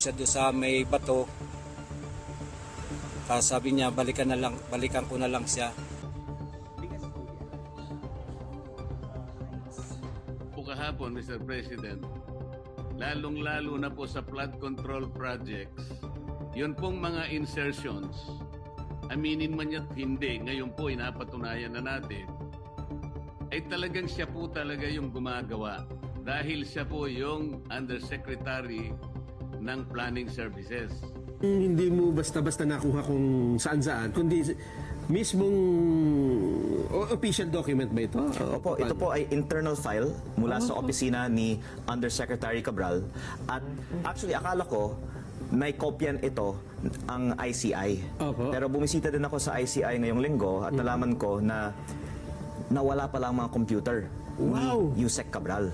Siya doon sa may bato. Sabi niya balikan ko na lang siya. Po kahapon, Mr. President, lalong-lalo na po sa flood control projects, yun pong mga insertions, aminin man ya't hindi, ngayon po inapatunayan na natin, ay talagang siya po talaga yung gumagawa dahil siya po yung Undersecretary ng Planning Services. Hindi mo basta-basta nakuha kung saan-saan, kundi mismong official document ba ito? Opo, ito po ay internal file mula sa opisina ni Undersecretary Cabral. At actually, akala ko may kopyan ito ang ICI. Opo. Pero bumisita din ako sa ICI ngayong linggo at nalaman ko na nawala pala ang mga computer ni Yusek Cabral.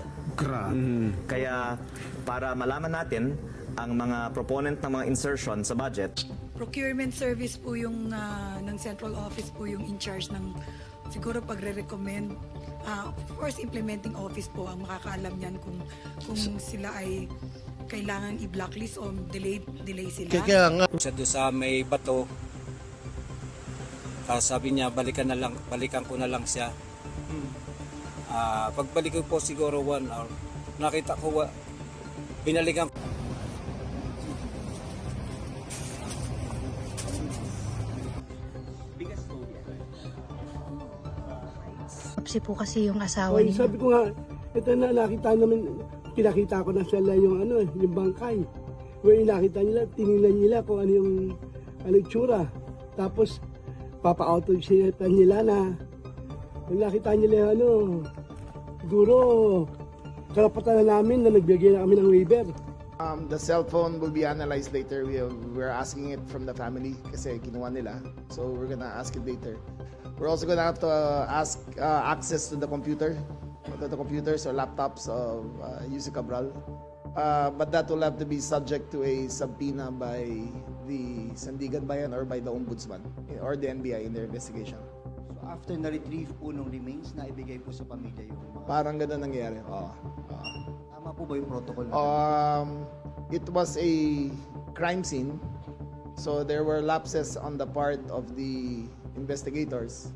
Kaya para malaman natin ang mga proponent ng mga insertion sa budget. Procurement service po yung ng central office po yung in charge ng siguro pagre-recommend. Of course, implementing office po ang makakaalam niyan kung sila ay kailangan i-blacklist o delay sila. Kaya nga. Siya doon sa may bato. Sabi niya balikan ko na lang siya. Pagbalik ko po siguro 1 hour. Nakita ko binalikan. Kasi po kasi yung asawa Ay, niya. sabi ko nga, ito na pinakita ko na sila yung yung bangkay. Where nakita nila, tinignan nila kung ano yung itsura. Tapos, papa-autopsy-tan nila na nakita nila siguro, karapatan na namin na nagbigay na kami ng waiver. The cell phone will be analyzed later. We're asking it from the family kasi kinuha nila. So we're gonna ask it later. We're also gonna have to ask access to the computers or laptops of Yusek Cabral. But that will have to be subject to a subpoena by the Sandigan Bayan or by the Ombudsman or the NBI in their investigation. So after na-retrieve po nung remains, na ibigay po sa pamilya yung mga... Parang ganun nangyari. Tama po ba yung protocol? It was a crime scene. So there were lapses on the part of the investigators.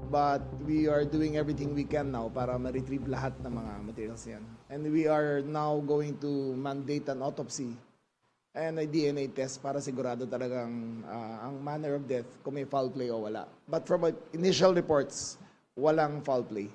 But we are doing everything we can now para ma-retrieve lahat ng mga materials yan. And we are now going to mandate an autopsy and a DNA test para sigurado talagang ang manner of death, kung may foul play o wala. But from initial reports, walang foul play.